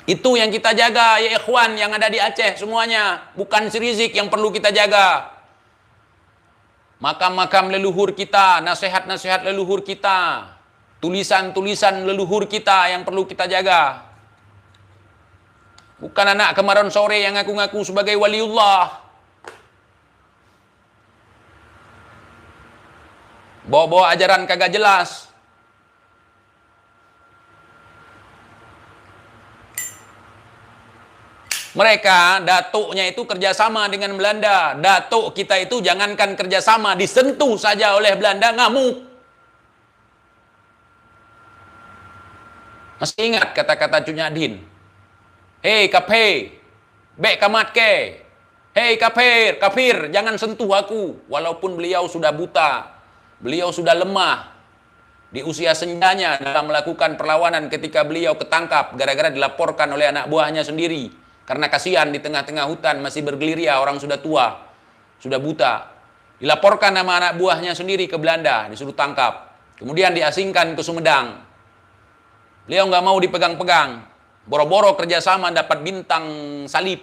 Itu yang kita jaga, ya ikhwan, yang ada di Aceh semuanya. Bukan si Rizik yang perlu kita jaga. Makam-makam leluhur kita, nasihat-nasihat leluhur kita, tulisan-tulisan leluhur kita yang perlu kita jaga. Bukan anak kemarin sore yang ngaku-ngaku sebagai waliullah. Bawa-bawa ajaran kagak jelas. Mereka, datuknya itu kerjasama dengan Belanda. Datuk kita itu jangankan kerjasama, disentuh saja oleh Belanda, ngamuk. Masih ingat kata-kata Cunyadin? Hei kaphe, bek kamat ke. Hei kafir, kafir, jangan sentuh aku. Walaupun beliau sudah buta, beliau sudah lemah di usia senjanya dalam melakukan perlawanan ketika beliau ketangkap gara-gara dilaporkan oleh anak buahnya sendiri. Karena kasihan di tengah-tengah hutan masih bergerilya, orang sudah tua, sudah buta. Dilaporkan nama anak buahnya sendiri ke Belanda, disuruh tangkap. Kemudian diasingkan ke Sumedang. Beliau nggak mau dipegang-pegang. Boro-boro kerjasama dapat bintang salib.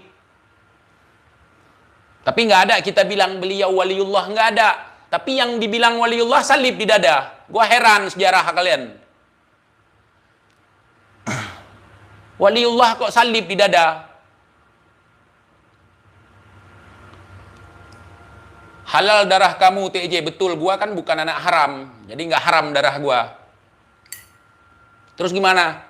Tapi nggak ada kita bilang beliau waliullah, nggak ada. Tapi yang dibilang waliullah salib di dada. Gua heran sejarah kalian. Waliullah kok salib di dada? Halal darah kamu TJ, betul, gua kan bukan anak haram, jadi nggak haram darah gua. Terus gimana?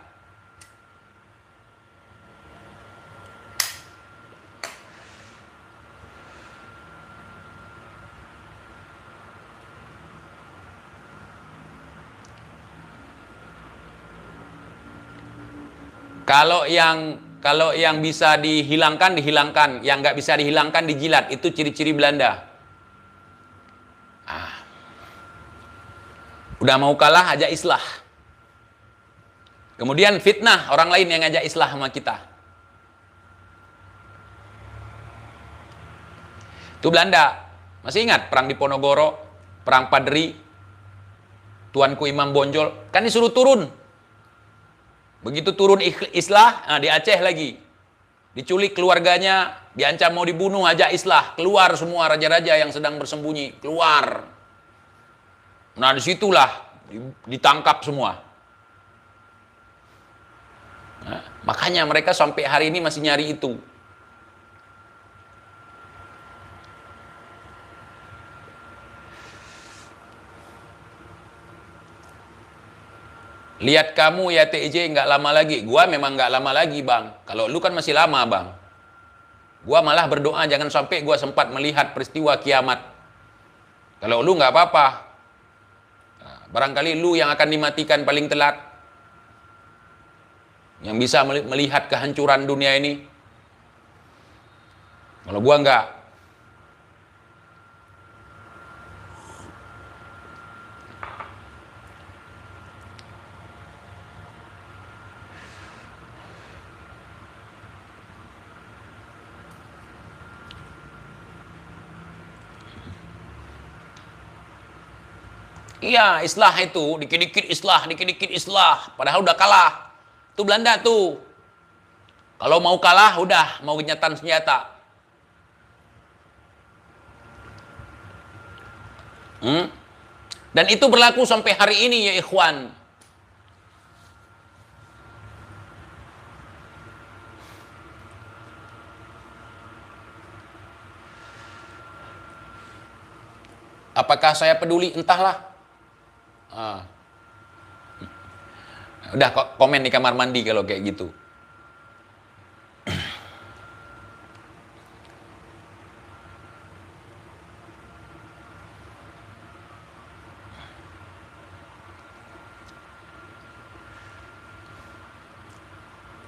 Kalau yang bisa dihilangkan, dihilangkan, yang nggak bisa dihilangkan dijilat, itu ciri-ciri Belanda. Udah mau kalah, ajak islah. Kemudian fitnah orang lain yang ngajak islah sama kita. Itu Belanda. Masih ingat perang di Ponorogo, perang Padri, Tuanku Imam Bonjol, kan disuruh turun. Begitu turun islah, nah di Aceh lagi. Diculik keluarganya, diancam mau dibunuh, ajak islah. Keluar semua raja-raja yang sedang bersembunyi, keluar. Nah disitulah ditangkap semua. Nah, makanya mereka sampai hari ini masih nyari itu. Lihat kamu ya TJ nggak lama lagi. Gua memang nggak lama lagi bang. Kalau lu kan masih lama bang. Gua malah berdoa jangan sampai gua sempat melihat peristiwa kiamat. Kalau lu nggak apa-apa. Barangkali lu yang akan dimatikan paling telat. Yang bisa melihat kehancuran dunia ini. Kalau gua enggak. Iya, islah itu, dikit-dikit islah, dikit-dikit islah. Padahal udah kalah. Itu Belanda tuh. Kalau mau kalah, udah, mau gencatan senjata. Dan itu berlaku sampai hari ini ya ikhwan. Apakah saya peduli? Entahlah. Udah komen di kamar mandi kalau kayak gitu.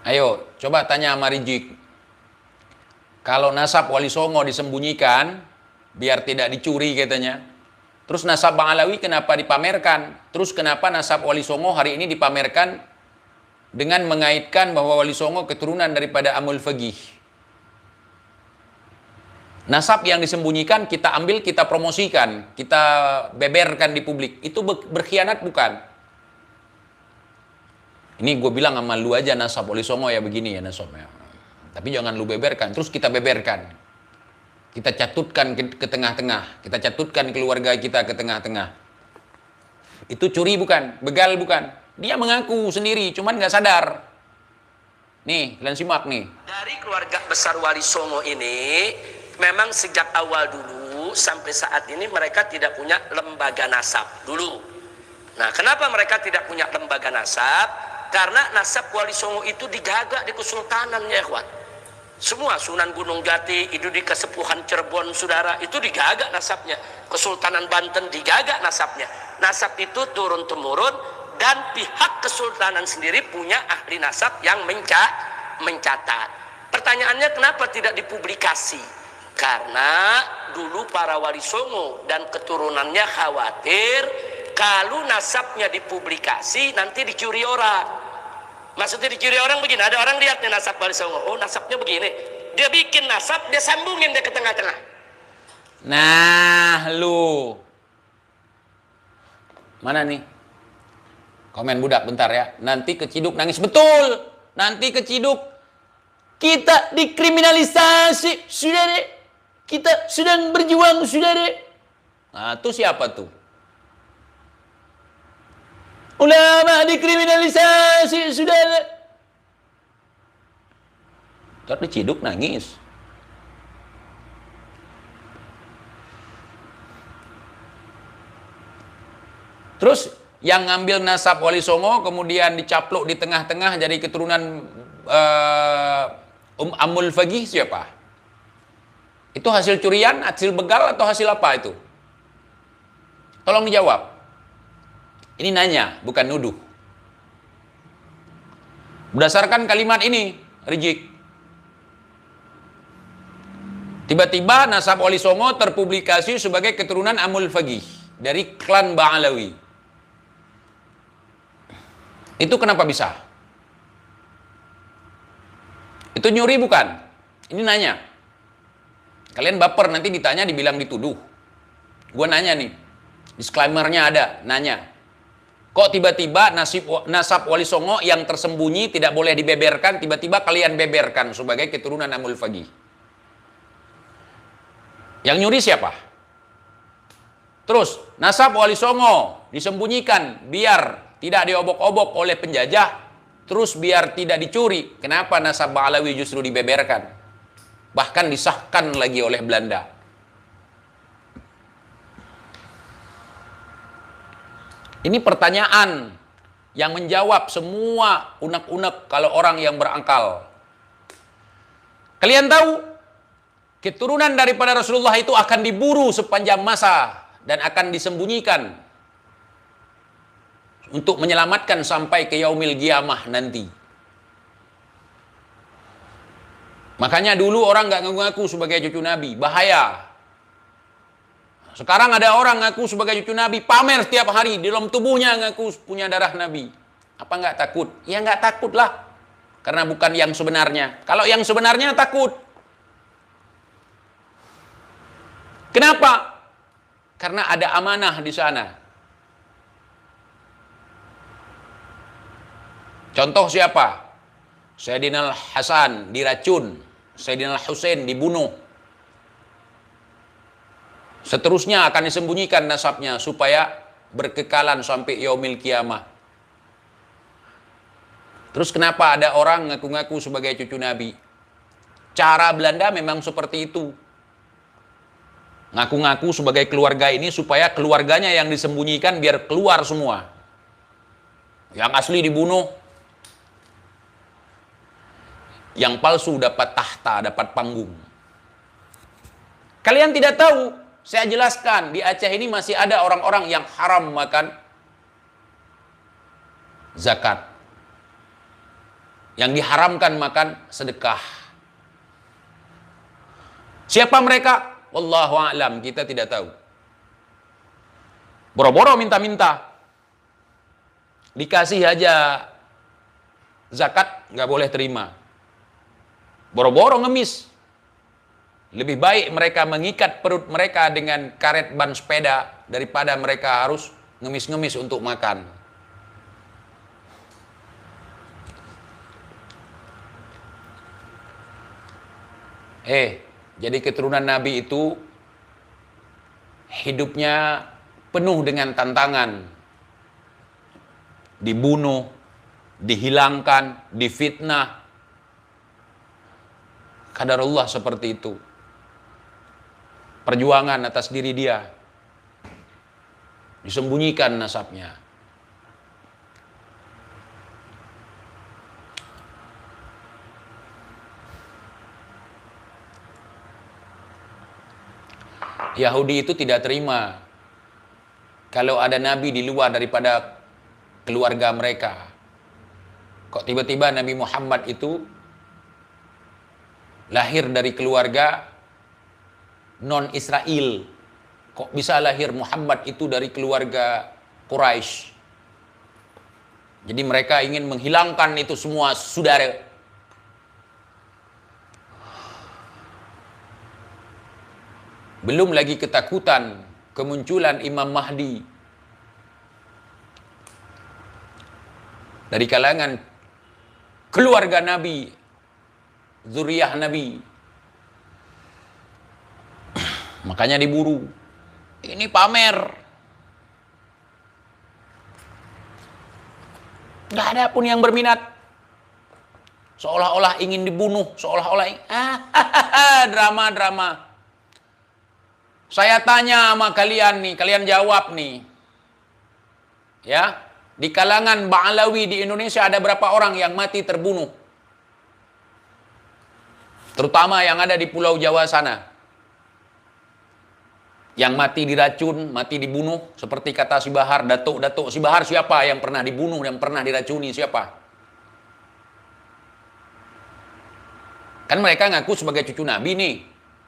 Ayo, coba tanya sama Rizik. Kalau nasab Wali Songo disembunyikan, biar tidak dicuri katanya. Terus nasab Bang Alawi kenapa dipamerkan? Terus kenapa nasab Wali Songo hari ini dipamerkan dengan mengaitkan bahwa Wali Songo keturunan daripada Amul Fagih? Nasab yang disembunyikan kita ambil, kita promosikan, kita beberkan di publik. Itu berkhianat bukan? Ini gue bilang sama lu aja nasab Wali Songo ya begini ya nasabnya. Tapi jangan lu beberkan, terus kita beberkan. Kita catutkan ke tengah-tengah. Kita catutkan keluarga kita ke tengah-tengah. Itu curi bukan? Begal bukan? Dia mengaku sendiri, cuman nggak sadar. Nih, kalian simak nih. Dari keluarga besar Wali Songo ini, memang sejak awal dulu sampai saat ini mereka tidak punya lembaga nasab dulu. Nah, kenapa mereka tidak punya lembaga nasab? Karena nasab Wali Songo itu digagak di kesultanan ya kawan. Semua Sunan Gunung Jati, itu di Kesepuhan Cirebon saudara, itu digagak nasabnya. Kesultanan Banten digagak nasabnya. Nasab itu turun-temurun, dan pihak kesultanan sendiri punya ahli nasab yang mencatat. Pertanyaannya kenapa tidak dipublikasi? Karena dulu para Wali Songo dan keturunannya khawatir kalau nasabnya dipublikasi nanti dicuri orang. Maksudnya dicuri orang begini, ada orang lihat nih nasab Wali Songo, oh nasabnya begini, dia bikin nasab, dia sambungin dia ke tengah-tengah. Nah, lu mana nih? Komen budak bentar ya. Nanti keciduk nangis betul. Nanti keciduk kita dikriminalisasi, sudah deh. Kita sedang berjuang, sudah deh. Nah, itu siapa tuh? Ulama dikriminalisasi, sudah deh. Terus diciduk nangis. Terus yang ngambil nasab Wali Songo kemudian dicaplok di tengah-tengah jadi keturunan Amul Fagih siapa? Itu hasil curian, hasil begal atau hasil apa itu? Tolong dijawab. Ini nanya, bukan nuduh. Berdasarkan kalimat ini, Rijik. Tiba-tiba nasab Wali Songo terpublikasi sebagai keturunan Amul Fagih dari klan Ba'alawi. Itu kenapa bisa? Itu nyuri bukan? Ini nanya. Kalian baper nanti ditanya dibilang dituduh. Gue nanya nih. Disclaimer-nya ada, nanya. Kok tiba-tiba nasab Wali Songo yang tersembunyi tidak boleh dibeberkan, tiba-tiba kalian beberkan sebagai keturunan Amul Fagih? Yang nyuri siapa? Terus, nasab Wali Songo disembunyikan biar tidak diobok-obok oleh penjajah, terus biar tidak dicuri. Kenapa nasab Ba'alawi justru dibeberkan? Bahkan disahkan lagi oleh Belanda. Ini pertanyaan yang menjawab semua unek-unek kalau orang yang berakal. Kalian tahu, keturunan daripada Rasulullah itu akan diburu sepanjang masa dan akan disembunyikan untuk menyelamatkan sampai ke yaumil qiyamah nanti. Makanya dulu orang nggak ngaku-ngaku sebagai cucu Nabi, bahaya. Sekarang ada orang ngaku sebagai cucu Nabi, pamer setiap hari, di dalam tubuhnya ngaku punya darah Nabi. Apa nggak takut? Ya nggak takut lah, karena bukan yang sebenarnya. Kalau yang sebenarnya takut. Kenapa? Karena ada amanah di sana. Contoh siapa? Sayyidina Hasan diracun, Sayyidina Husain dibunuh. Seterusnya akan disembunyikan nasabnya supaya berkekalan sampai yaumil qiyamah. Terus kenapa ada orang ngaku-ngaku sebagai cucu Nabi? Cara Belanda memang seperti itu. Ngaku-ngaku sebagai keluarga ini supaya keluarganya yang disembunyikan biar keluar semua. Yang asli dibunuh. Yang palsu dapat tahta, dapat panggung. Kalian tidak tahu? Saya jelaskan, di Aceh ini masih ada orang-orang yang haram makan zakat. Yang diharamkan makan sedekah. Siapa mereka? Wallahu a'lam, kita tidak tahu. Boro-boro minta-minta. Dikasih aja zakat, nggak boleh terima. Boro-boro ngemis. Lebih baik mereka mengikat perut mereka dengan karet ban sepeda daripada mereka harus ngemis-ngemis untuk makan. Jadi keturunan Nabi itu hidupnya penuh dengan tantangan. Dibunuh, dihilangkan, difitnah. Qadarullah seperti itu. Perjuangan atas diri dia. Disembunyikan nasabnya. Yahudi itu tidak terima kalau ada nabi di luar daripada keluarga mereka. Kok tiba-tiba Nabi Muhammad itu lahir dari keluarga non-Israel. Kok bisa lahir Muhammad itu dari keluarga Quraisy? Jadi mereka ingin menghilangkan itu semua saudara. Belum lagi ketakutan kemunculan Imam Mahdi dari kalangan keluarga Nabi, zuriyah Nabi. Makanya diburu. Ini pamer. Gak ada pun yang berminat. Seolah-olah ingin dibunuh, seolah-olah drama-drama. Saya tanya sama kalian nih, kalian jawab nih. Ya, di kalangan Ba'alawi di Indonesia ada berapa orang yang mati terbunuh? Terutama yang ada di Pulau Jawa sana. Yang mati diracun, mati dibunuh, seperti kata si Bahar, Datuk si Bahar siapa yang pernah dibunuh, yang pernah diracuni, siapa? Kan mereka ngaku sebagai cucu Nabi nih,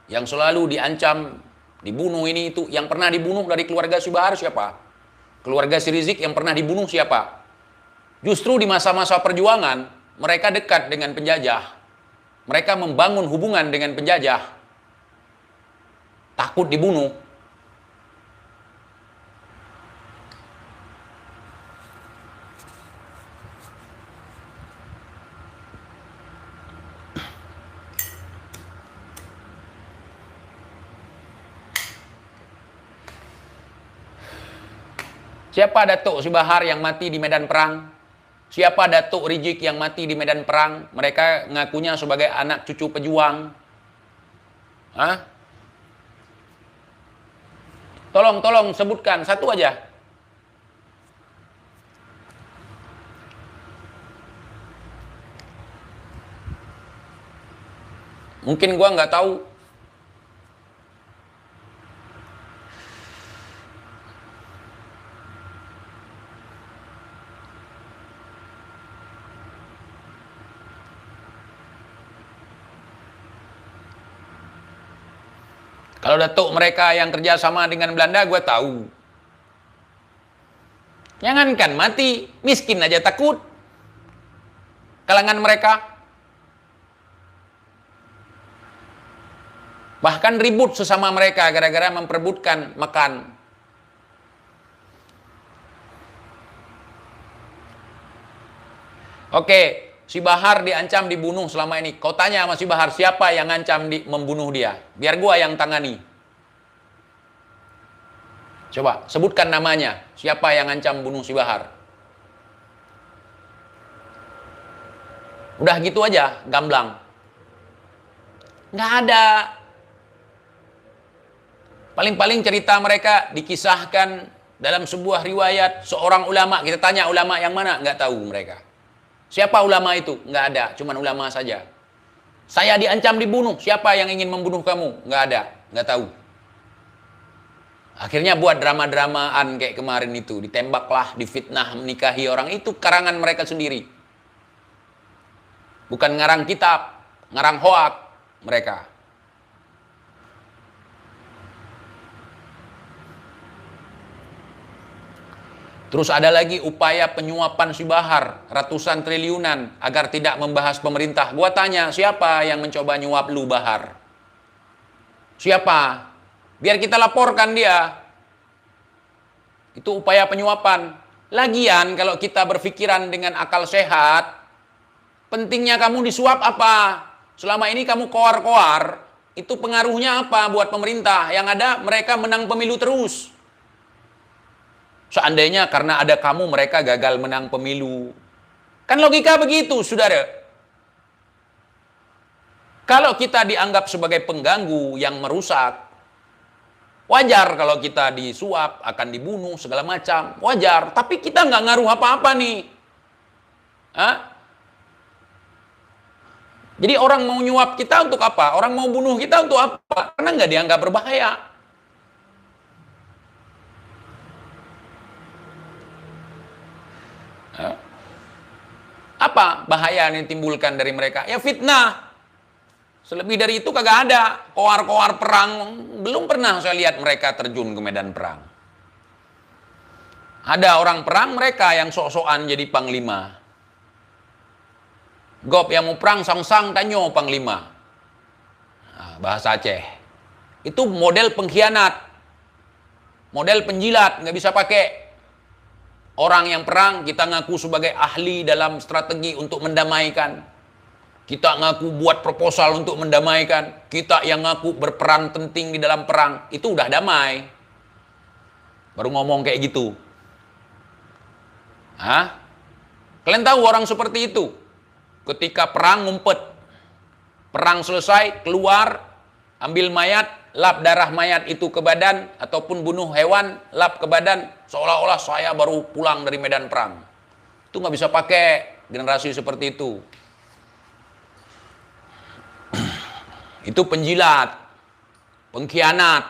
yang selalu diancam, dibunuh ini itu. Yang pernah dibunuh dari keluarga si Bahar siapa? Keluarga si Rizik yang pernah dibunuh siapa? Justru di masa-masa perjuangan, mereka dekat dengan penjajah. Mereka membangun hubungan dengan penjajah. Takut dibunuh. Siapa Datuk si Bahar yang mati di medan perang? Siapa Datuk Rizik yang mati di medan perang? Mereka ngakunya sebagai anak cucu pejuang. Hah? Tolong sebutkan satu aja. Mungkin gua nggak tahu. Kalau datuk mereka yang kerja sama dengan Belanda, gue tahu. Jangankan mati, miskin aja takut. Kalangan mereka. Bahkan ribut sesama mereka gara-gara memperebutkan makan. Oke. Si Bahar diancam dibunuh selama ini. Kau tanya sama si Bahar, siapa yang ngancam membunuh dia? Biar gua yang tangani. Coba, sebutkan namanya. Siapa yang ngancam bunuh si Bahar? Udah gitu aja, gamblang. Nggak ada. Paling-paling cerita mereka dikisahkan dalam sebuah riwayat seorang ulama. Kita tanya ulama yang mana? Nggak tahu mereka. Siapa ulama itu? Nggak ada, cuman ulama saja. Saya diancam dibunuh, siapa yang ingin membunuh kamu? Nggak ada, nggak tahu. Akhirnya buat drama-dramaan kayak kemarin itu. Ditembaklah, difitnah, menikahi orang. Itu karangan mereka sendiri. Bukan ngarang kitab, ngarang hoak mereka. Terus ada lagi upaya penyuapan si Bahar, ratusan triliunan, agar tidak membahas pemerintah. Gua tanya, siapa yang mencoba nyuap lu Bahar? Siapa? Biar kita laporkan dia. Itu upaya penyuapan. Lagian kalau kita berpikiran dengan akal sehat, pentingnya kamu disuap apa? Selama ini kamu koar-koar, itu pengaruhnya apa buat pemerintah? Yang ada mereka menang pemilu terus. Seandainya karena ada kamu mereka gagal menang pemilu. Kan logika begitu, saudara. Kalau kita dianggap sebagai pengganggu yang merusak, wajar kalau kita disuap, akan dibunuh, segala macam. Wajar, tapi kita nggak ngaruh apa-apa nih. Hah? Jadi orang mau nyuap kita untuk apa? Orang mau bunuh kita untuk apa? Karena nggak dianggap berbahaya. Apa bahaya yang ditimbulkan dari mereka? Ya fitnah. Selebih dari itu kagak ada. Koar-koar perang, belum pernah saya lihat mereka terjun ke medan perang. Ada orang perang mereka yang sok-sokan jadi panglima. Gop yang mau perang sang-sang tanyo panglima. Nah, bahasa Aceh. Itu model pengkhianat. Model penjilat, nggak bisa pakai. Orang yang perang kita ngaku sebagai ahli dalam strategi untuk mendamaikan. Kita ngaku buat proposal untuk mendamaikan. Kita yang ngaku berperan penting di dalam perang. Itu udah damai. Baru ngomong kayak gitu. Hah? Kalian tahu orang seperti itu? Ketika perang ngumpet. Perang selesai, keluar, ambil mayat, lap darah mayat itu ke badan, ataupun bunuh hewan, lap ke badan, seolah-olah saya baru pulang dari medan perang. Itu nggak bisa pakai generasi seperti itu. Itu penjilat, pengkhianat.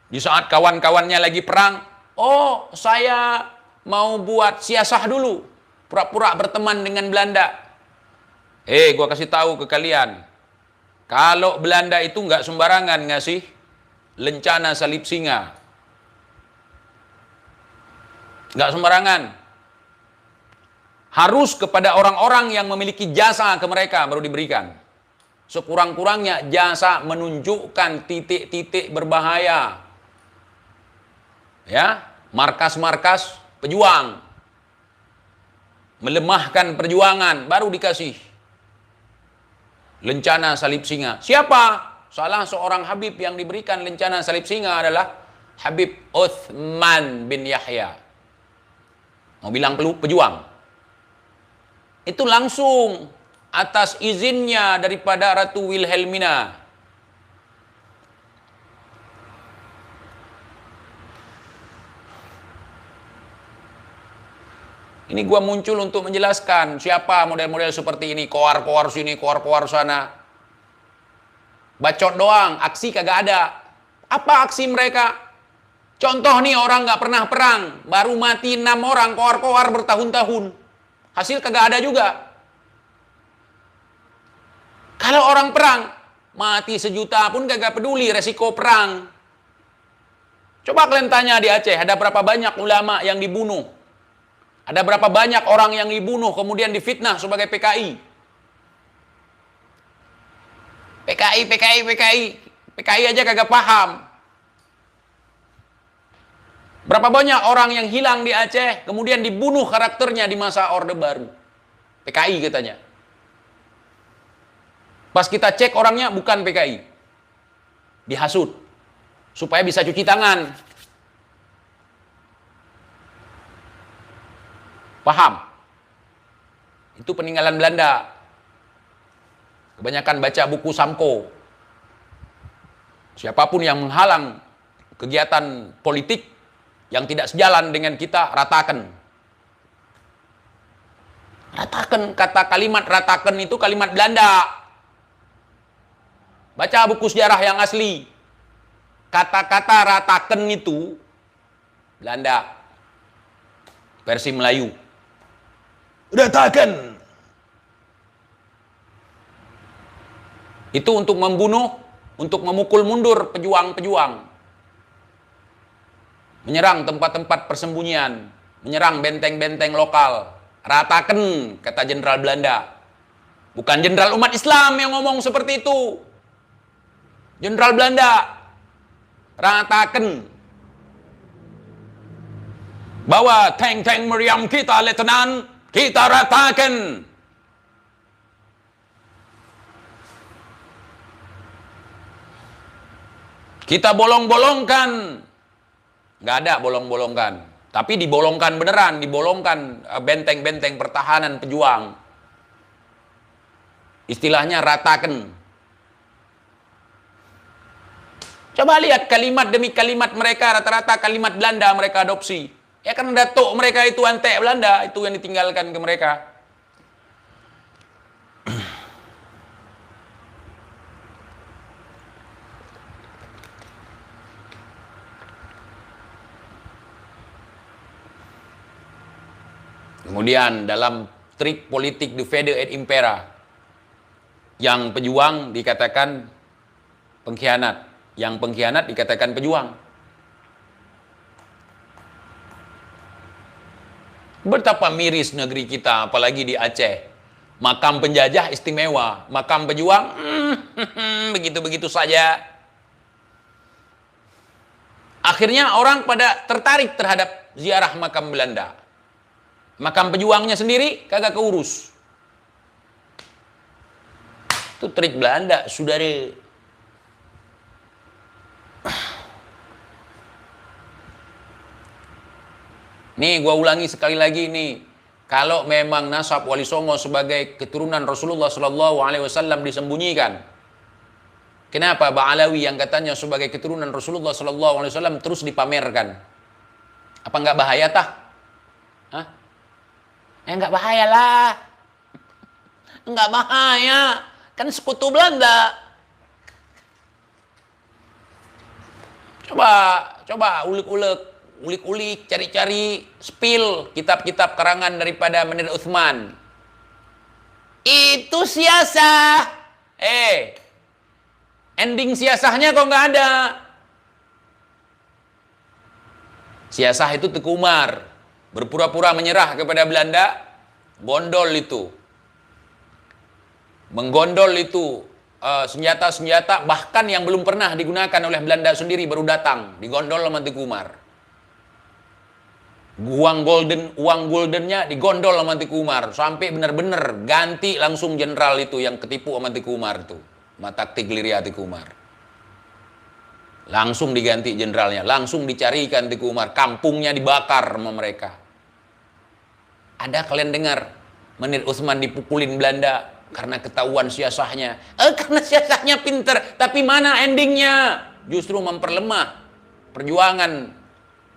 Di saat kawan-kawannya lagi perang, oh saya mau buat siasah dulu, pura-pura berteman dengan Belanda. Gua kasih tahu ke kalian, kalau Belanda itu nggak sembarangan ngasih lencana salib singa. Nggak sembarangan. Harus kepada orang-orang yang memiliki jasa ke mereka baru diberikan. Sekurang-kurangnya jasa menunjukkan titik-titik berbahaya. Ya, markas-markas pejuang. Melemahkan perjuangan baru dikasih lencana salib singa. Siapa? Salah seorang Habib yang diberikan lencana salib singa adalah Habib Uthman bin Yahya. Mau bilang pejuang. Itu langsung atas izinnya daripada Ratu Wilhelmina. Ini gua muncul untuk menjelaskan siapa model-model seperti ini. Koar-koar sini, koar-koar sana. Bacot doang, aksi kagak ada. Apa aksi mereka? Contoh nih, orang nggak pernah perang, baru mati 6 orang, koar-koar bertahun-tahun. Hasil kagak ada juga. Kalau orang perang, mati 1 juta pun kagak peduli resiko perang. Coba kalian tanya di Aceh, ada berapa banyak ulama yang dibunuh? Ada berapa banyak orang yang dibunuh kemudian difitnah sebagai PKI? PKI aja kagak paham. Berapa banyak orang yang hilang di Aceh kemudian dibunuh karakternya di masa Orde Baru? PKI katanya. Pas kita cek orangnya bukan PKI. Dihasut. Supaya bisa cuci tangan. Paham? Itu peninggalan Belanda. Kebanyakan baca buku Samko. Siapapun yang menghalang kegiatan politik yang tidak sejalan dengan kita, ratakan. Ratakan, kata kalimat ratakan itu kalimat Belanda. Baca buku sejarah yang asli. Kata-kata ratakan itu Belanda. Versi Melayu. Ratakan. Itu untuk membunuh, untuk memukul mundur pejuang-pejuang. Menyerang tempat-tempat persembunyian, menyerang benteng-benteng lokal. Ratakan, kata jenderal Belanda. Bukan jenderal umat Islam yang ngomong seperti itu. Jenderal Belanda. Ratakan. Bawa tank-tank meriam kita, Letnan, kita ratakan. Kita bolong-bolongkan. Nggak ada bolong-bolongkan. Tapi dibolongkan beneran, dibolongkan benteng-benteng pertahanan pejuang. Istilahnya ratakan. Coba lihat kalimat demi kalimat mereka, rata-rata kalimat Belanda mereka adopsi. Ya kan datuk mereka itu antek Belanda, itu yang ditinggalkan ke mereka. Kemudian dalam trik politik Divide et Impera, yang pejuang dikatakan pengkhianat, yang pengkhianat dikatakan pejuang. Betapa miris negeri kita, apalagi di Aceh. Makam penjajah istimewa, makam pejuang begitu-begitu saja. Akhirnya orang pada tertarik terhadap ziarah makam Belanda. Makam pejuangnya sendiri kagak keurus. Itu trik Belanda, saudara. Nih, gua ulangi sekali lagi nih. Kalau memang nasab Wali Songo sebagai keturunan Rasulullah Sallallahu Alaihi Wasallam disembunyikan, kenapa Ba'alawi yang katanya sebagai keturunan Rasulullah Sallallahu Alaihi Wasallam terus dipamerkan? Apa nggak bahaya tah? Hah? Nggak bahaya lah. Nggak bahaya. Kan sekutu Belanda. Coba ulik-ulik, cari-cari, spill kitab-kitab karangan daripada Menir Uthman. Itu siasah. Ending siasahnya kok nggak ada. Siasah itu Teku Umar. Berpura-pura menyerah kepada Belanda, gondol itu. Menggondol itu senjata-senjata bahkan yang belum pernah digunakan oleh Belanda sendiri baru datang, digondol sama Teku Umar. Uang goldennya digondol sama Teku Umar sampai benar-benar ganti langsung jenderal itu yang ketipu sama Teku Umar itu. Mata Gliria Teku Umar. Langsung diganti jenderalnya, langsung dicarikan Teku Umar, kampungnya dibakar sama mereka. Ada kalian dengar Menir Uthman dipukulin Belanda karena ketahuan siasahnya? Karena siasahnya pinter, tapi mana endingnya? Justru memperlemah perjuangan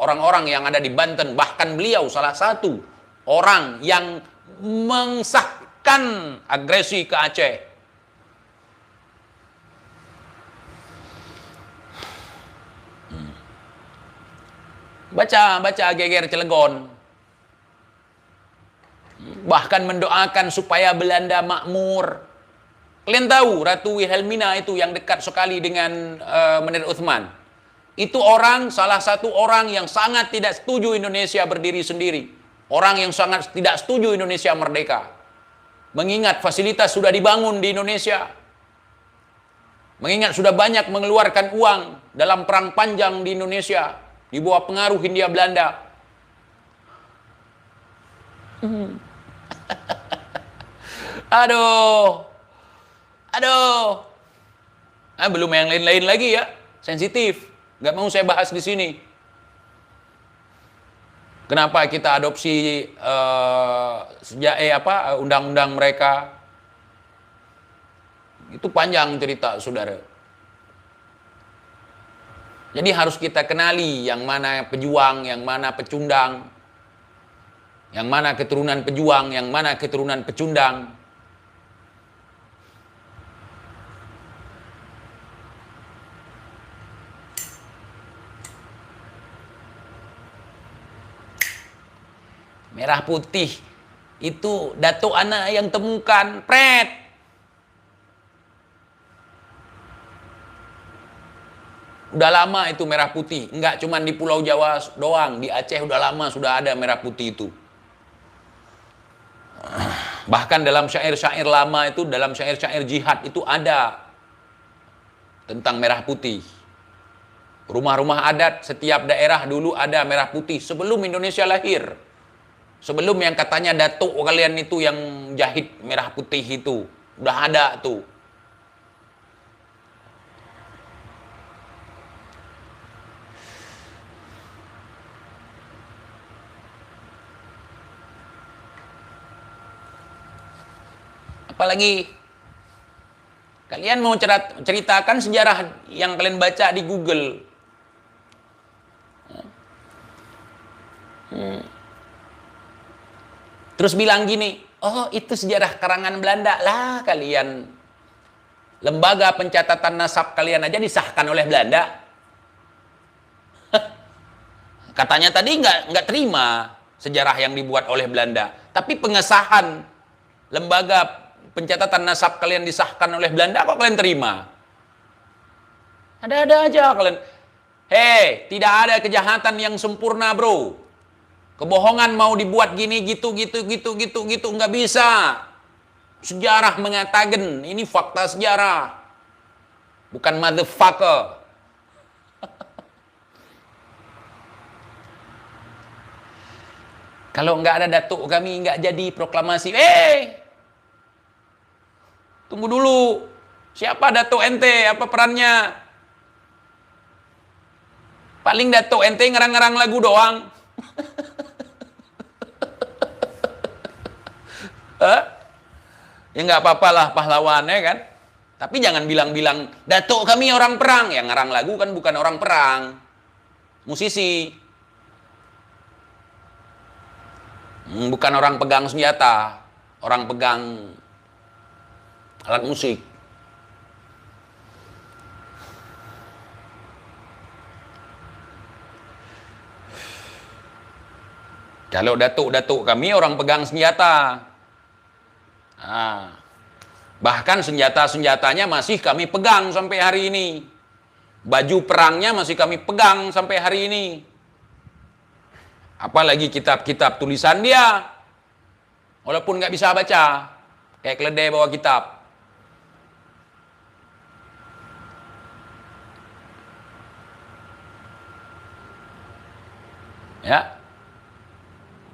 orang-orang yang ada di Banten. Bahkan beliau salah satu orang yang mengesahkan agresi ke Aceh. Baca Geger Cilegon. Bahkan mendoakan supaya Belanda makmur. Kalian tahu Ratu Wilhelmina itu yang dekat sekali dengan Menir Uthman. Itu salah satu orang yang sangat tidak setuju Indonesia berdiri sendiri. Orang yang sangat tidak setuju Indonesia merdeka. Mengingat fasilitas sudah dibangun di Indonesia. Mengingat sudah banyak mengeluarkan uang dalam perang panjang di Indonesia. Di bawah pengaruh Hindia Belanda. Aduh. Belum yang lain-lain lagi ya, sensitif. Nggak mau saya bahas di sini. Kenapa kita adopsi undang-undang mereka? Itu panjang cerita, saudara. Jadi harus kita kenali yang mana pejuang, yang mana pecundang, yang mana keturunan pejuang, yang mana keturunan pecundang. Merah putih itu Datuk anak yang temukan, pret. Udah lama itu merah putih, enggak cuma di Pulau Jawa doang, di Aceh udah lama sudah ada merah putih itu. Bahkan dalam syair-syair lama itu, dalam syair-syair jihad itu ada tentang merah putih. Rumah-rumah adat setiap daerah dulu ada merah putih sebelum Indonesia lahir. Sebelum yang katanya datuk kalian itu yang jahit merah putih itu. Udah ada tuh. Apalagi kalian mau ceritakan sejarah yang kalian baca di Google. Terus bilang gini, oh itu sejarah karangan Belanda. Lah kalian, lembaga pencatatan nasab kalian aja disahkan oleh Belanda. Katanya tadi nggak terima sejarah yang dibuat oleh Belanda. Tapi pengesahan lembaga pencatatan nasab kalian disahkan oleh Belanda, kok kalian terima? Ada-ada aja kalian. Hei, tidak ada kejahatan yang sempurna, bro. Kebohongan mau dibuat gini, gitu, nggak bisa. Sejarah mengatakan, ini fakta sejarah. Bukan motherfucker. Kalau nggak ada datuk kami, nggak jadi proklamasi. Tunggu dulu. Siapa datuk ente? Apa perannya? Paling datuk ente ngarang-ngarang lagu doang. Ya nggak apa-apa lah pahlawannya kan. Tapi jangan bilang-bilang datuk kami orang perang. Yang ngarang lagu kan bukan orang perang, musisi. Bukan orang pegang senjata, orang pegang alat musik. Kalau datuk-datuk kami orang pegang senjata. Bahkan senjata-senjatanya masih kami pegang sampai hari ini. Baju perangnya masih kami pegang sampai hari ini. Apalagi kitab-kitab tulisan dia. Walaupun nggak bisa baca. Kayak keledai bawa kitab. Ya.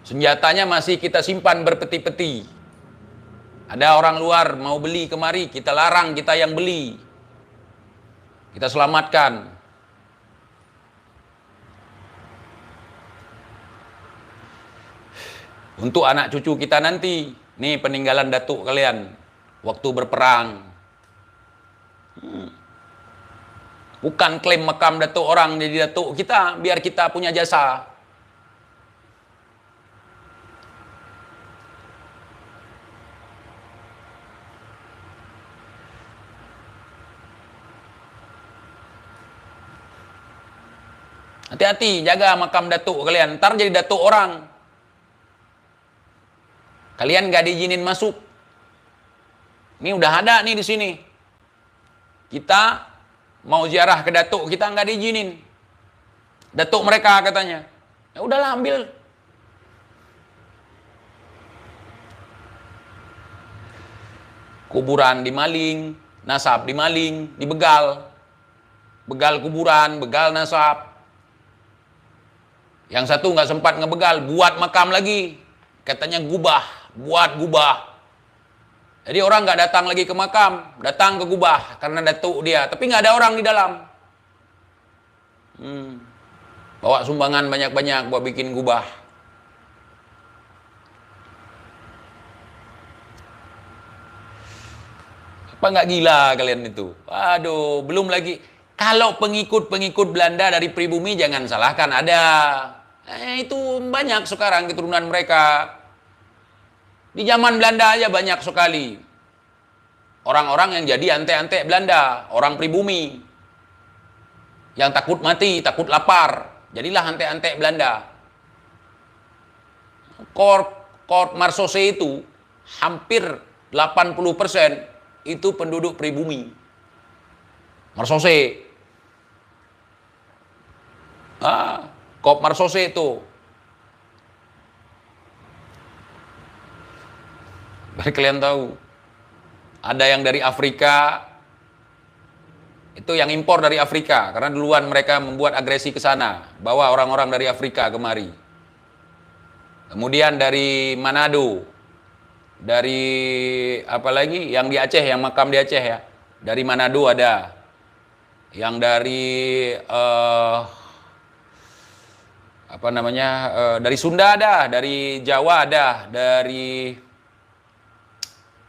Senjatanya masih kita simpan berpeti-peti. Ada orang luar mau beli kemari, kita larang, kita yang beli. Kita selamatkan. Untuk anak cucu kita nanti. Nih peninggalan datuk kalian. Waktu berperang. Bukan klaim makam datuk orang jadi datuk kita. Biar kita punya jasa. Hati-hati, jaga makam datuk kalian. Ntar jadi datuk orang. Kalian gak diizinin masuk. Ini udah ada nih di sini. Kita mau ziarah ke datuk, kita nggak diizinin. Datuk mereka katanya. Ya udahlah ambil. Kuburan dimaling, nasab dimaling, dibegal. Begal kuburan, begal nasab. Yang satu nggak sempat ngebegal, buat makam lagi. Katanya gubah, buat gubah. Jadi orang nggak datang lagi ke makam, datang ke gubah karena datuk dia. Tapi nggak ada orang di dalam. Bawa sumbangan banyak-banyak buat bikin gubah. Apa nggak gila kalian itu? Aduh, belum lagi. Kalau pengikut-pengikut Belanda dari pribumi jangan salahkan, ada. Itu banyak sekarang keturunan mereka. Di zaman Belanda aja banyak sekali. Orang-orang yang jadi antek-antek Belanda. Orang pribumi. Yang takut mati, takut lapar. Jadilah antek-antek Belanda. Kort Marsose itu hampir 80% itu penduduk pribumi. Marsose. Kort Marsose itu. Biar kalian tahu. Ada yang dari Afrika. Itu yang impor dari Afrika. Karena duluan mereka membuat agresi ke sana. Bawa orang-orang dari Afrika kemari. Kemudian dari Manado. Dari apa lagi? Yang di Aceh, yang makam di Aceh ya. Dari Manado ada. Yang dari dari Sunda ada, dari Jawa ada, dari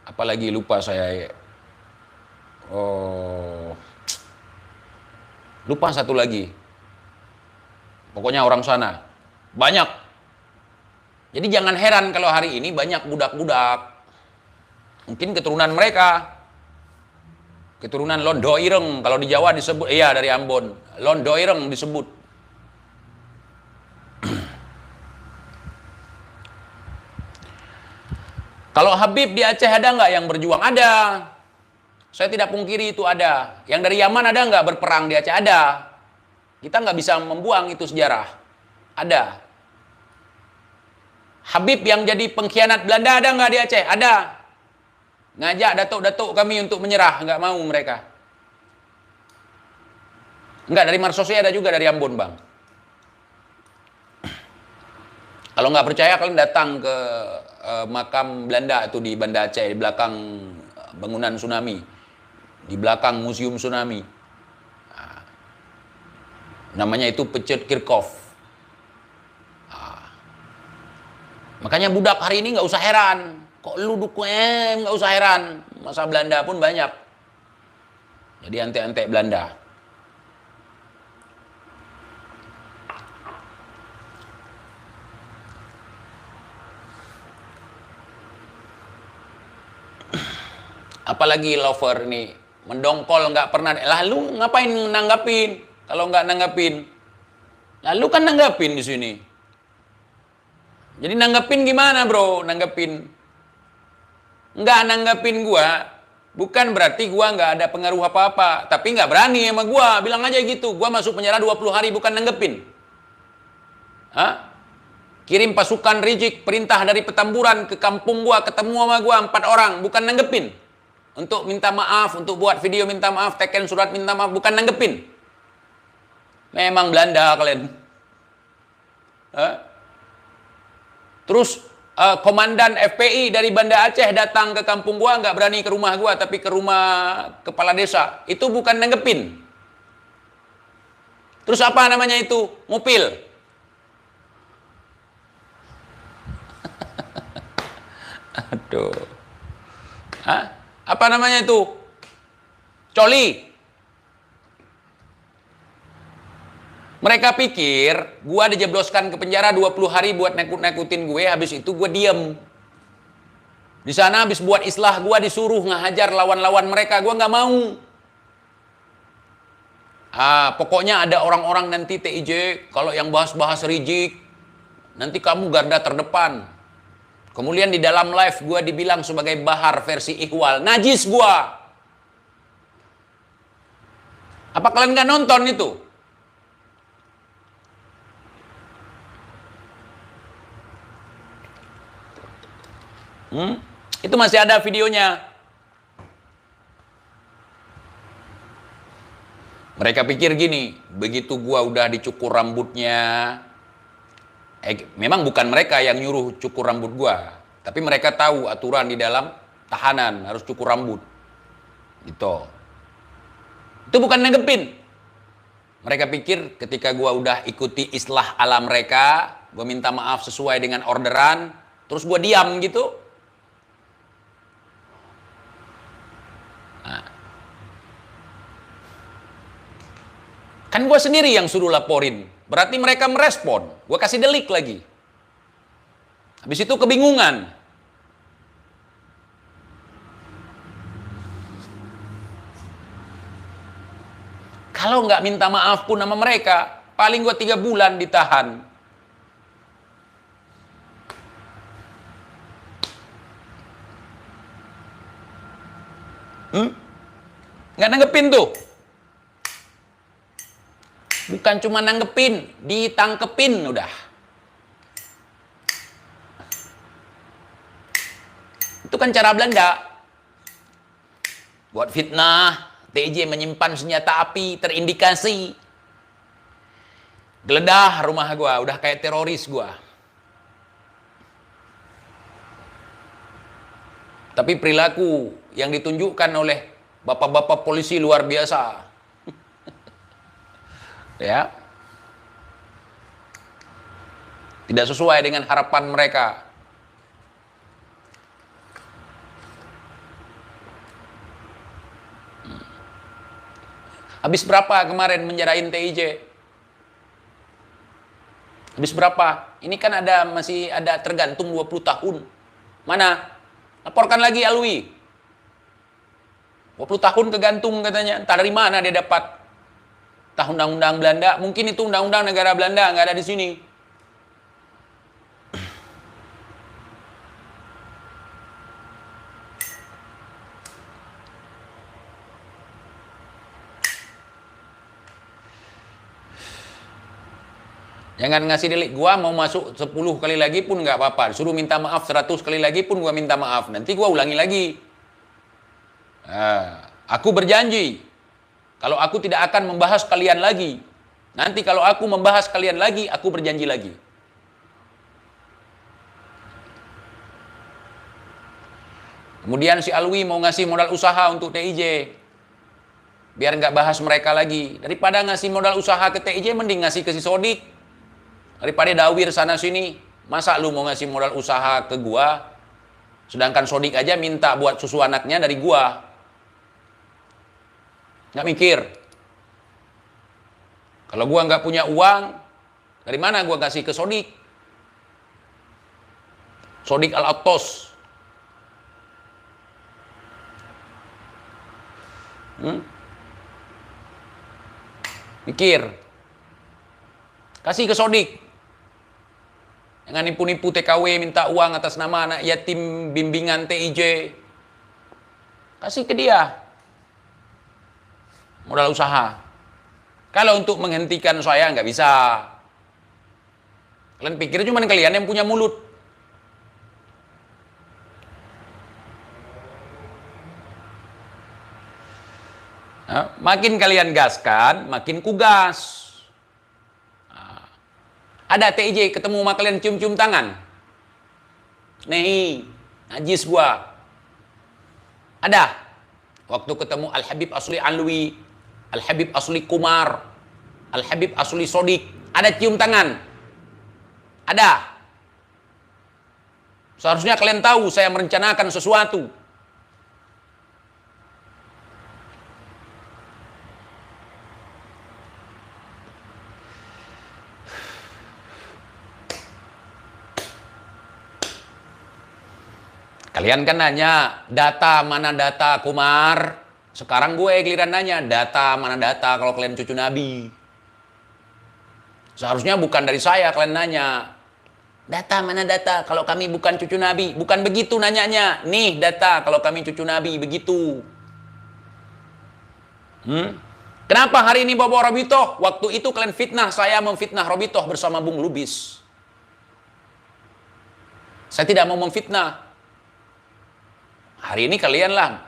Apalagi lupa saya. Oh, lupa satu lagi. Pokoknya orang sana. Banyak. Jadi jangan heran kalau hari ini banyak budak-budak. Mungkin keturunan mereka. Keturunan Londo Ireng. Kalau di Jawa disebut, iya dari Ambon. Londo Ireng disebut. Kalau Habib di Aceh ada nggak yang berjuang? Ada. Saya tidak pungkiri itu ada. Yang dari Yaman ada nggak berperang di Aceh? Ada. Kita nggak bisa membuang itu sejarah. Ada. Habib yang jadi pengkhianat Belanda ada nggak di Aceh? Ada. Ngajak datuk-datuk kami untuk menyerah, nggak mau mereka. Nggak, dari Marsose ada juga dari Ambon, Bang. Kalau nggak percaya, kalian datang ke makam Belanda itu di Banda Aceh, di belakang bangunan tsunami, di belakang museum tsunami. Namanya itu Pecut Kirchhoff. Makanya budak hari ini nggak usah heran. Kok lu nggak usah heran. Masa Belanda pun banyak. Jadi antek-antek Belanda. Apalagi lover nih, mendongkol nggak pernah. Lalu ngapain nanggapin? Kalau nggak nanggapin, lalu kan nanggapin di sini. Jadi nanggapin gimana, bro? Nanggapin nggak nanggapin gua, bukan berarti gua nggak ada pengaruh apa-apa. Tapi nggak berani sama gua, bilang aja gitu. Gua masuk penjara 20 hari bukan nanggepin. Hah? Kirim pasukan Rijik, perintah dari Petamburan ke kampung gua, ketemu sama gua 4 orang, bukan nanggepin. Untuk minta maaf, untuk buat video minta maaf, teken surat minta maaf, bukan nanggepin. Memang Belanda kalian. Terus komandan FPI dari Banda Aceh datang ke kampung gua, nggak berani ke rumah gua, tapi ke rumah kepala desa. Itu bukan nanggepin. Terus apa namanya itu? Ngupil. Aduh. Hah? Apa namanya itu? Coli. Mereka pikir gua dijebloskan ke penjara 20 hari buat nakut-nakutin gue, habis itu gue diem. Di sana habis buat islah, gua disuruh ngahajar lawan-lawan mereka, gua nggak mau. Pokoknya ada orang-orang nanti TIJ, kalau yang bahas-bahas Rijik, nanti kamu garda terdepan. Kemudian di dalam live gue dibilang sebagai Bahar versi Ikhwal. Najis gue. Apa kalian gak nonton itu? Itu masih ada videonya. Mereka pikir gini, begitu gue udah dicukur rambutnya, memang bukan mereka yang nyuruh cukur rambut gua, tapi mereka tahu aturan di dalam tahanan harus cukur rambut. Gitu. Itu bukan nanggepin. Mereka pikir ketika gua udah ikuti islah ala mereka, gua minta maaf sesuai dengan orderan, terus gua diam gitu. Nah. Kan gua sendiri yang suruh laporin. Berarti mereka merespon. Gue kasih delik lagi. Habis itu kebingungan. Kalau nggak minta maaf pun sama mereka, paling gue 3 bulan ditahan. Nggak nanggepin tuh. Bukan cuma nanggepin, ditangkepin udah. Itu kan cara Belanda. Buat fitnah, TJ menyimpan senjata api terindikasi. Geledah rumah gua, udah kayak teroris gua. Tapi perilaku yang ditunjukkan oleh bapak-bapak polisi luar biasa. Ya, tidak sesuai dengan harapan mereka. Habis berapa kemarin menjarain TIJ? Habis berapa? Ini kan masih ada tergantung 20 tahun. Mana? Laporkan lagi Alwi. 20 tahun kegantung katanya. Entah dari mana dia dapat. Entah undang-undang Belanda. Mungkin itu undang-undang negara Belanda, nggak ada di sini. Jangan ngasih delik gua, mau masuk 10 kali lagi pun nggak apa-apa. Suruh minta maaf 100 kali lagi pun gua minta maaf. Nanti gua ulangi lagi. Aku berjanji, kalau aku tidak akan membahas kalian lagi. Nanti kalau aku membahas kalian lagi, aku berjanji lagi. Kemudian si Alwi mau ngasih modal usaha untuk TIJ. Biar nggak bahas mereka lagi. Daripada ngasih modal usaha ke TIJ, mending ngasih ke si Sodik. Daripada dawir sana sini, masa lu mau ngasih modal usaha ke gua, sedangkan Sodik aja minta buat susu anaknya dari gua. Nggak mikir. Kalau gua nggak punya uang, dari mana gua kasih ke Sodik? Sodik Al-Attos. Mikir. Kasih ke Sodik. Jangan nipu-nipu TKW minta uang atas nama anak yatim bimbingan TIJ. Kasih ke dia. Modal usaha. Kalau untuk menghentikan saya nggak bisa. Kalian pikir cuma kalian yang punya mulut. Nah, makin kalian gaskan, makin kugas. Ada TIJ ketemu sama kalian cium-cium tangan. Nih, najis gua. Ada. Waktu ketemu Al-Habib Asli Alwi, Al-Habib Asli Kumar, Al-Habib Asli Sodik. Ada cium tangan. Ada. Seharusnya kalian tahu saya merencanakan sesuatu. Kalian kan nanya, data mana data Kumar? Sekarang gue giliran nanya, data mana data kalau kalian cucu Nabi? Seharusnya bukan dari saya kalian nanya. Data mana data kalau kami bukan cucu Nabi? Bukan begitu nanyanya. Nih data kalau kami cucu Nabi, begitu. Kenapa hari ini bawa Robitoh? Waktu itu kalian fitnah, saya memfitnah Robitoh bersama Bung Lubis. Saya tidak mau memfitnah. Hari ini kalian lah,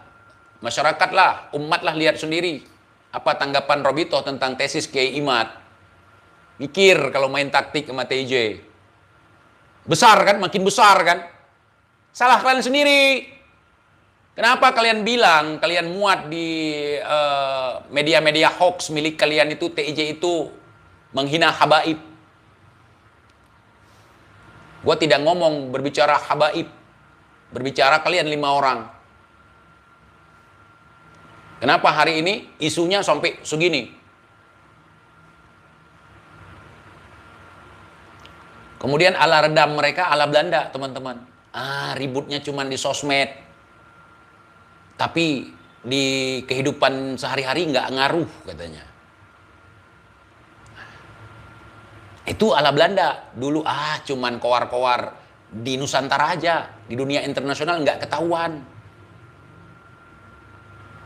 masyarakat lah, umat lah lihat sendiri. Apa tanggapan Robitoh tentang tesis Kiai Imad. Mikir kalau main taktik sama TIJ. Besar kan, makin besar kan. Salah kalian sendiri. Kenapa kalian bilang, kalian muat di media-media hoax milik kalian itu, TIJ itu menghina habaib. Gua tidak ngomong berbicara habaib. Berbicara kalian 5 orang. Kenapa hari ini isunya sampai segini? Kemudian ala redam mereka ala Belanda, teman-teman. Ributnya cuma di sosmed. Tapi di kehidupan sehari-hari nggak ngaruh katanya. Itu ala Belanda. Dulu cuman kowar-kowar di Nusantara aja. Di dunia internasional nggak ketahuan.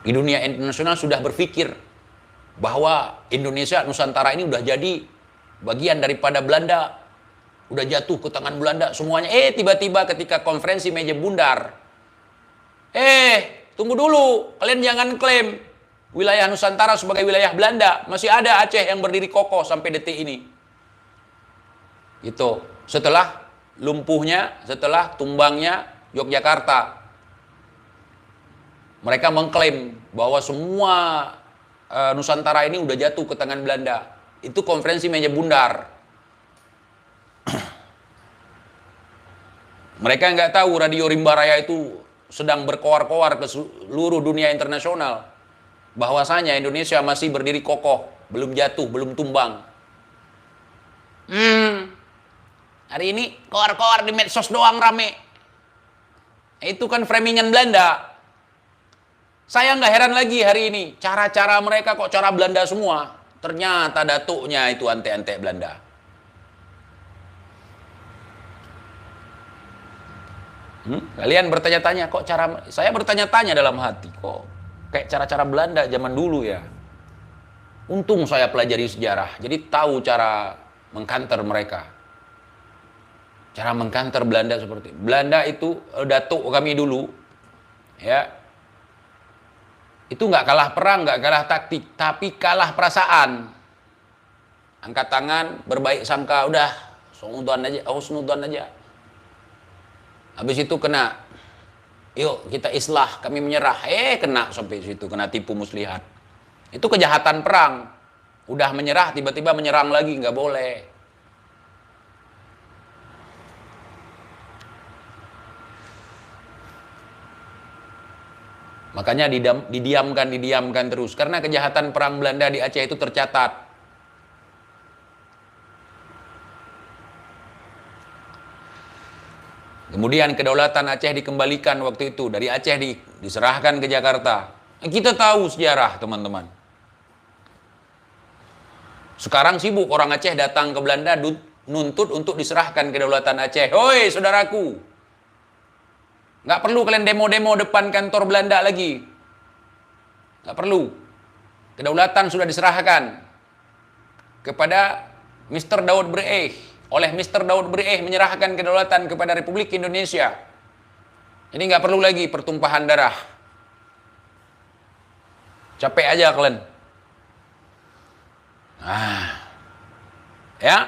Di dunia internasional sudah berpikir bahwa Indonesia, Nusantara ini udah jadi bagian daripada Belanda. Udah jatuh ke tangan Belanda semuanya. Tiba-tiba ketika konferensi meja bundar. Tunggu dulu. Kalian jangan klaim wilayah Nusantara sebagai wilayah Belanda. Masih ada Aceh yang berdiri kokoh sampai detik ini. Gitu. Setelah lumpuhnya, setelah tumbangnya Yogyakarta. Mereka mengklaim bahwa semua Nusantara ini udah jatuh ke tangan Belanda. Itu konferensi meja bundar. Mereka nggak tahu radio Rimba Raya itu sedang berkoar-koar ke seluruh dunia internasional. bahwasanya Indonesia masih berdiri kokoh, belum jatuh, belum tumbang. Hari ini koar-koar di medsos doang rame. Itu kan framingan Belanda. Saya nggak heran lagi hari ini, cara-cara mereka kok cara Belanda semua. Ternyata datuknya itu antek-antek Belanda. Kalian bertanya-tanya, kok cara... Saya bertanya-tanya dalam hati, kok kayak cara-cara Belanda zaman dulu ya. Untung saya pelajari sejarah, jadi tahu cara mengkanter mereka. Cara mengkanter Belanda seperti... Belanda itu, datuk kami dulu, ya, itu nggak kalah perang, nggak kalah taktik, tapi kalah perasaan. Angkat tangan, berbaik sangka, udah, husnudzon aja, husnudzon aja. Habis itu kena, yuk kita islah, kami menyerah. Kena sampai situ, kena tipu muslihat. Itu kejahatan perang. Udah menyerah, tiba-tiba menyerang lagi, nggak boleh. Makanya didiamkan terus. Karena kejahatan perang Belanda di Aceh itu tercatat. Kemudian kedaulatan Aceh dikembalikan waktu itu. Dari Aceh diserahkan ke Jakarta. Kita tahu sejarah, teman-teman. Sekarang sibuk orang Aceh datang ke Belanda nuntut untuk diserahkan kedaulatan Aceh. Hoi, saudaraku. Nggak perlu kalian demo-demo depan kantor Belanda lagi. Nggak perlu. Kedaulatan sudah diserahkan kepada Mr. Daud Breeh. Oleh Mr. Daud Breeh menyerahkan kedaulatan kepada Republik Indonesia. Jadi nggak perlu lagi pertumpahan darah. Capek aja kalian. Ya.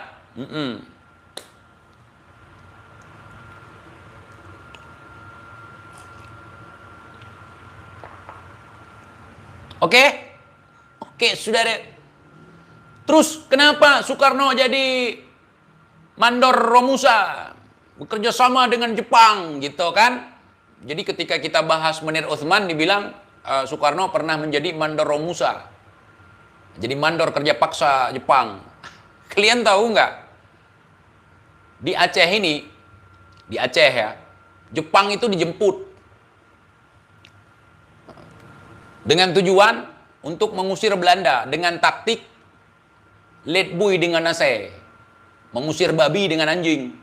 Oke, sudah deh. Terus kenapa Soekarno jadi mandor Romusa, bekerja sama dengan Jepang, gitu kan? Jadi ketika kita bahas Menir Uthman, dibilang Soekarno pernah menjadi mandor Romusa, jadi mandor kerja paksa Jepang. Kalian tahu nggak? Di Aceh ini, di Aceh ya, Jepang itu dijemput dengan tujuan untuk mengusir Belanda dengan taktik let buy dengan nase, mengusir babi dengan anjing.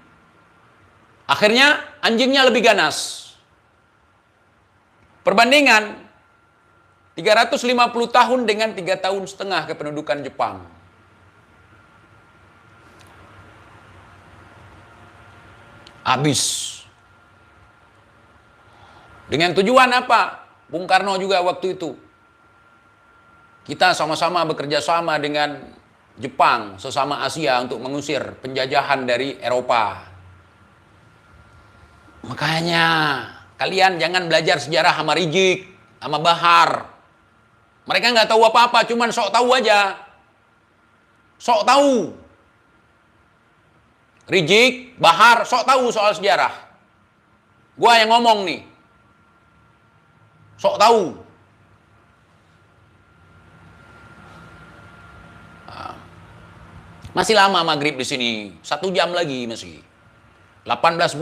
Akhirnya anjingnya lebih ganas. Perbandingan 350 tahun dengan 3,5 tahun kependudukan Jepang. Habis. Dengan tujuan apa? Bung Karno juga waktu itu. Kita sama-sama bekerja sama dengan Jepang, sesama Asia untuk mengusir penjajahan dari Eropa. Makanya kalian jangan belajar sejarah sama Rijik, sama Bahar. Mereka nggak tahu apa-apa, cuman sok tahu aja. Sok tahu. Rijik, Bahar, sok tahu soal sejarah. Gua yang ngomong nih. Sok tahu. Masih lama maghrib di sini. 1 jam lagi masih. 18.45.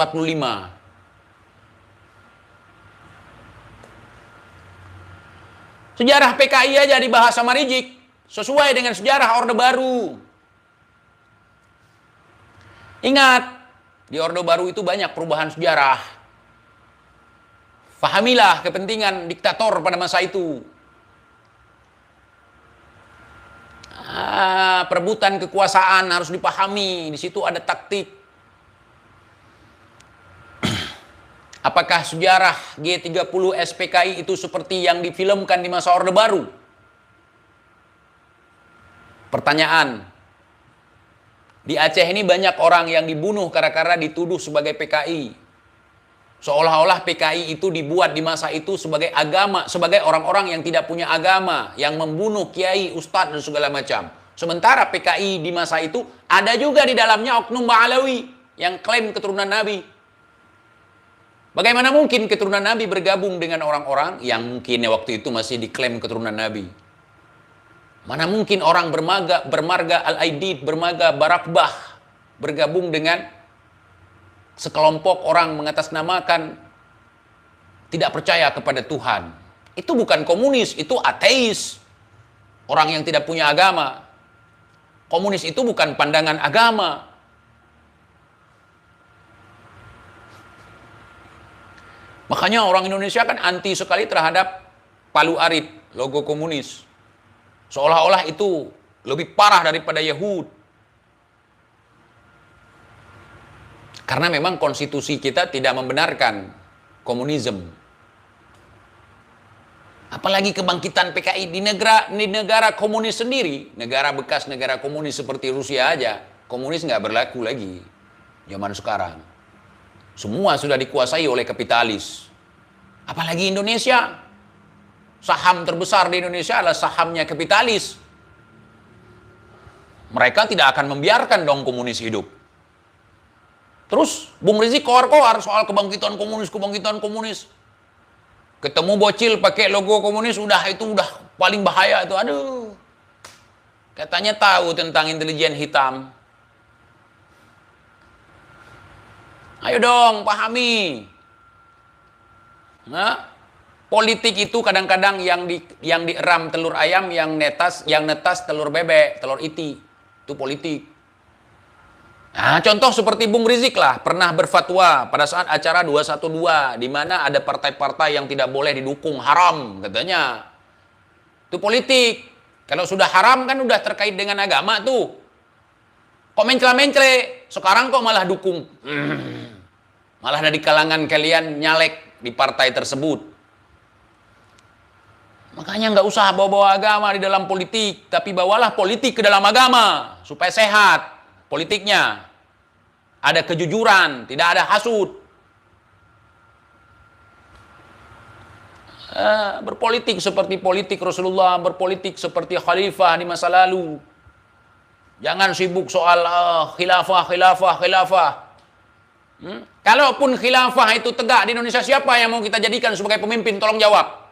Sejarah PKI aja dibahas sama Rijik. Sesuai dengan sejarah Orde Baru. Ingat, di Orde Baru itu banyak perubahan sejarah. Fahamilah kepentingan diktator pada masa itu. Perebutan kekuasaan harus dipahami. Di situ ada taktik. Apakah sejarah G30 SPKI itu seperti yang difilmkan di masa Orde Baru? Pertanyaan. Di Aceh ini banyak orang yang dibunuh karena dituduh sebagai PKI. Seolah-olah PKI itu dibuat di masa itu sebagai agama, sebagai orang-orang yang tidak punya agama, yang membunuh kiai, ustadz, dan segala macam. Sementara PKI di masa itu ada juga di dalamnya oknum Ba'alawi yang klaim keturunan Nabi. Bagaimana mungkin keturunan Nabi bergabung dengan orang-orang yang mungkin waktu itu masih diklaim keturunan Nabi? Mana mungkin orang bermarga Al-Aidid, bermarga Barakbah, bergabung dengan sekelompok orang mengatasnamakan tidak percaya kepada Tuhan. Itu bukan komunis, itu ateis. Orang yang tidak punya agama. Komunis itu bukan pandangan agama. Makanya orang Indonesia kan anti sekali terhadap Palu Arit, logo komunis. Seolah-olah itu lebih parah daripada Yahud. Karena memang konstitusi kita tidak membenarkan komunisme. Apalagi kebangkitan PKI di negara komunis sendiri, negara bekas negara komunis seperti Rusia aja, komunis nggak berlaku lagi zaman sekarang. Semua sudah dikuasai oleh kapitalis. Apalagi Indonesia. Saham terbesar di Indonesia adalah sahamnya kapitalis. Mereka tidak akan membiarkan dong komunis hidup. Terus Bung Rizik koar-koar soal kebangkitan komunis. Ketemu bocil pakai logo komunis, itu udah paling bahaya itu. Aduh. Katanya tahu tentang intelijen hitam. Ayo dong, pahami. Nah, politik itu kadang-kadang yang dieram telur ayam, yang netas telur bebek, telur iti. Itu politik. Nah, contoh seperti Bung Rizik lah, pernah berfatwa pada saat acara 212, di mana ada partai-partai yang tidak boleh didukung, haram katanya. Itu politik. Kalau sudah haram kan udah terkait dengan agama tuh. Kok mencela-mencela, sekarang kok malah dukung. Malah dari kalangan kalian nyalek di partai tersebut. Makanya nggak usah bawa-bawa agama di dalam politik, tapi bawalah politik ke dalam agama supaya sehat politiknya. Ada kejujuran, tidak ada hasud. Berpolitik seperti politik Rasulullah, berpolitik seperti khalifah di masa lalu. Jangan sibuk soal khilafah. Kalaupun khilafah itu tegak di Indonesia, siapa yang mau kita jadikan sebagai pemimpin? Tolong jawab.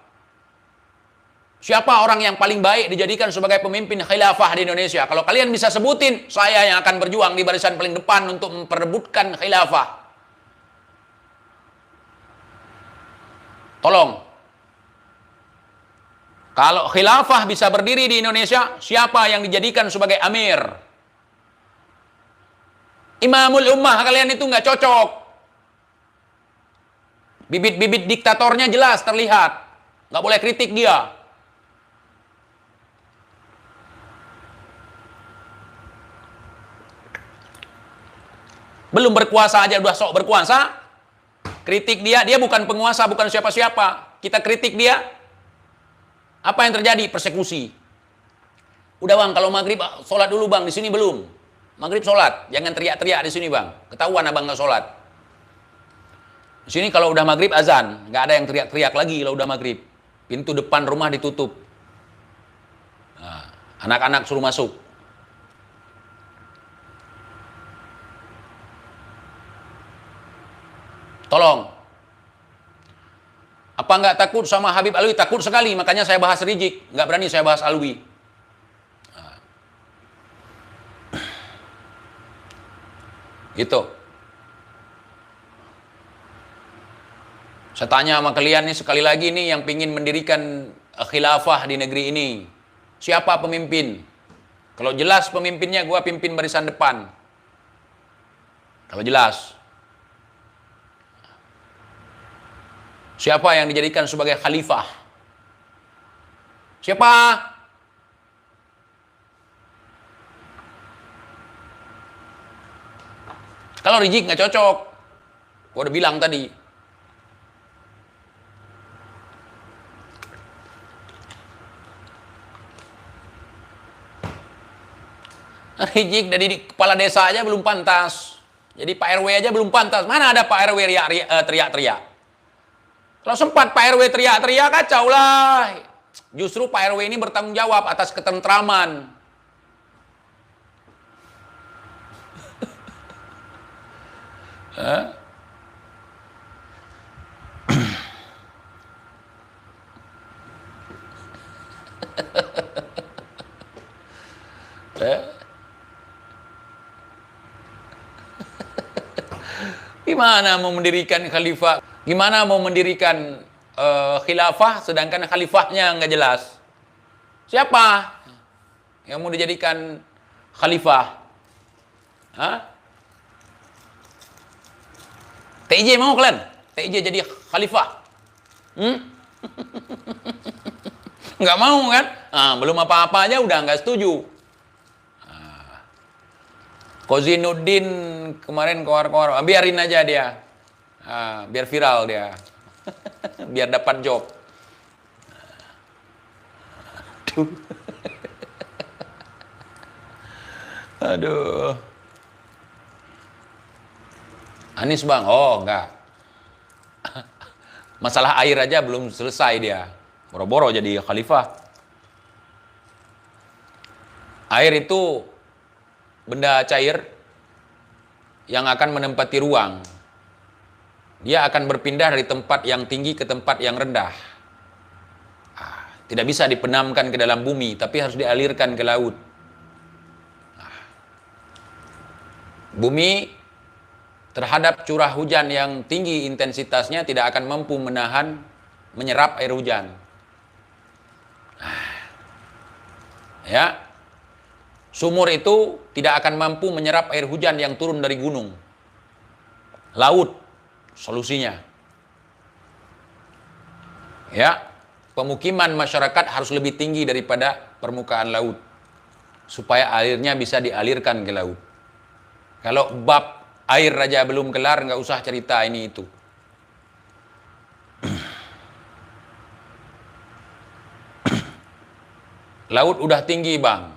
Siapa orang yang paling baik dijadikan sebagai pemimpin khilafah di Indonesia? Kalau kalian bisa sebutin, saya yang akan berjuang di barisan paling depan untuk memperebutkan khilafah. Tolong. Kalau khilafah bisa berdiri di Indonesia, siapa yang dijadikan sebagai amir? Imamul Ummah kalian itu nggak cocok. Bibit-bibit diktatornya jelas terlihat. Nggak boleh kritik dia. Belum berkuasa aja udah sok berkuasa. Kritik dia bukan penguasa, bukan siapa-siapa. Kita kritik dia. Apa yang terjadi? Persekusi. Udah bang, kalau maghrib sholat dulu bang, di sini belum. Maghrib sholat, jangan teriak-teriak di sini bang. Ketahuan abang nggak sholat. Di sini kalau udah maghrib azan, nggak ada yang teriak-teriak lagi kalau udah maghrib. Pintu depan rumah ditutup. Nah, anak-anak suruh masuk. Tolong. Apa nggak takut sama Habib Alwi? Takut sekali, makanya saya bahas Rizik. Nggak berani saya bahas Alwi. Nah. Gitu. Saya tanya sama kalian nih sekali lagi nih yang pingin mendirikan khilafah di negeri ini. Siapa pemimpin? Kalau jelas pemimpinnya, gue pimpin barisan depan. Kalau jelas. Siapa yang dijadikan sebagai khalifah? Siapa? Kalau Rizik nggak cocok. Gue udah bilang tadi. Rizik dari kepala desa aja belum pantas. Jadi Pak RW aja belum pantas. Mana ada Pak RW teriak-teriak? Kalau sempat Pak RW teriak-teriak, kacau lah. Justru Pak RW ini bertanggung jawab atas ketentraman. Gimana mau mendirikan khalifah? Gimana mau mendirikan khilafah sedangkan khalifahnya nggak jelas? Siapa yang mau dijadikan khalifah? Hah? TJ mau kalian? TJ jadi khalifah? Nggak mau kan? Belum apa-apa aja udah nggak setuju. Kozinuddin kemarin keluar-keluar, biarin aja dia, biar viral dia, biar dapat job. Aduh. Anies bang, oh enggak. Masalah air aja belum selesai dia, boro-boro jadi khalifah. Air itu benda cair yang akan menempati ruang. Dia akan berpindah dari tempat yang tinggi ke tempat yang rendah. Tidak bisa dipenamkan ke dalam bumi, tapi harus dialirkan ke laut. Bumi terhadap curah hujan yang tinggi intensitasnya tidak akan mampu menyerap air hujan. Ya. Sumur itu tidak akan mampu menyerap air hujan yang turun dari gunung. Laut solusinya. Ya, pemukiman masyarakat harus lebih tinggi daripada permukaan laut supaya airnya bisa dialirkan ke laut. Kalau bab air aja belum kelar, nggak usah cerita ini itu. Laut udah tinggi bang.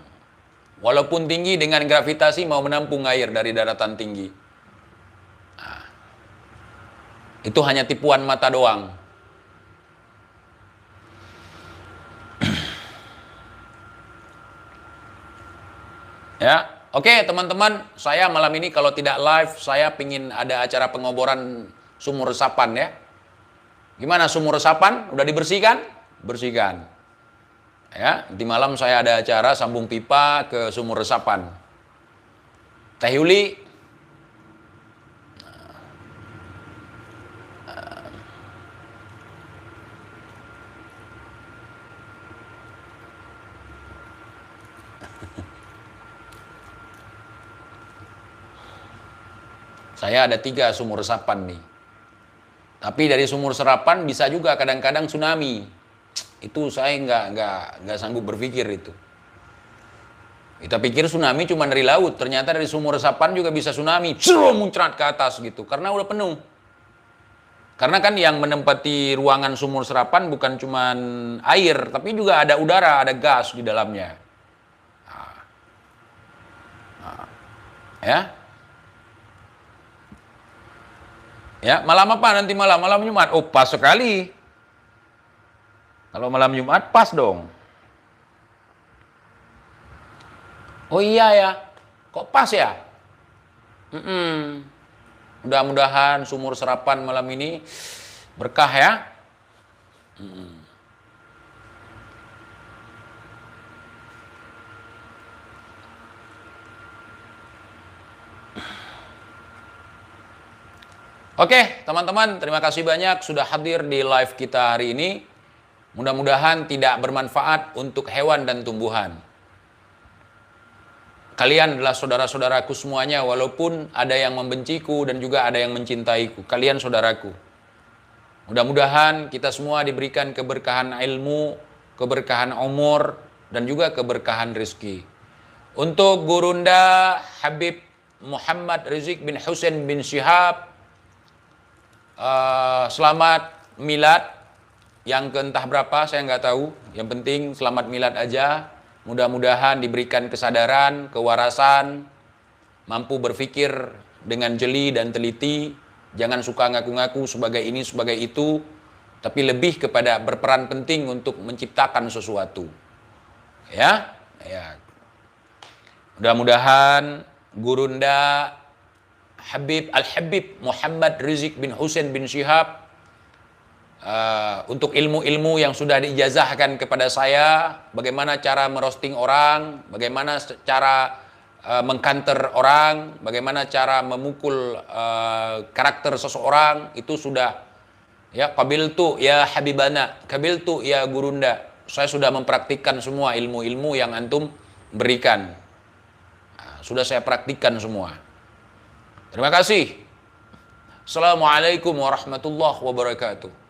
Walaupun tinggi dengan gravitasi mau menampung air dari daratan tinggi. Itu hanya tipuan mata doang. Ya, oke teman-teman, saya malam ini kalau tidak live, saya pingin ada acara pengoboran sumur resapan ya. Gimana sumur resapan? Udah dibersihkan? Bersihkan. Ya, di malam saya ada acara sambung pipa ke sumur resapan. Teh Yuli, saya ada 3 sumur resapan nih. Tapi dari sumur resapan bisa juga kadang-kadang tsunami. Itu saya nggak sanggup berpikir itu. Kita pikir tsunami cuma dari laut, ternyata dari sumur resapan juga bisa tsunami, muncrat ke atas gitu, karena udah penuh. Karena kan yang menempati ruangan sumur resapan bukan cuma air, tapi juga ada udara, ada gas di dalamnya. Ya. Ya, malam apa nanti malam? Malam Jumat. Oh, pas sekali. Kalau malam Jumat pas dong. Oh iya ya. Kok pas ya? Mudah-mudahan sumur serapan malam ini berkah ya. Oke, teman-teman, terima kasih banyak sudah hadir di live kita hari ini. Mudah-mudahan tidak bermanfaat untuk hewan dan tumbuhan. Kalian adalah saudara-saudaraku semuanya, walaupun ada yang membenciku dan juga ada yang mencintaiku. Kalian saudaraku. Mudah-mudahan kita semua diberikan keberkahan ilmu, keberkahan umur, dan juga keberkahan rezeki. Untuk Gurunda Habib Muhammad Rizik bin Husain bin Syihab, selamat milad yang ke entah berapa saya nggak tahu, yang penting selamat milad aja. Mudah-mudahan diberikan kesadaran, kewarasan, mampu berpikir dengan jeli dan teliti, jangan suka ngaku-ngaku sebagai ini sebagai itu, tapi lebih kepada berperan penting untuk menciptakan sesuatu. Ya. Mudah-mudahan Gurunda Habib Al-Habib Muhammad Rizik bin Husain bin Syihab untuk ilmu-ilmu yang sudah diijazahkan kepada saya, bagaimana cara merosting orang, bagaimana cara mengkanter orang, bagaimana cara memukul karakter seseorang, itu sudah ya, qabiltu ya habibana, qabiltu ya gurunda. Saya sudah mempraktikkan semua ilmu-ilmu yang antum berikan. Sudah saya praktikkan semua. Terima kasih. Assalamualaikum warahmatullahi wabarakatuh.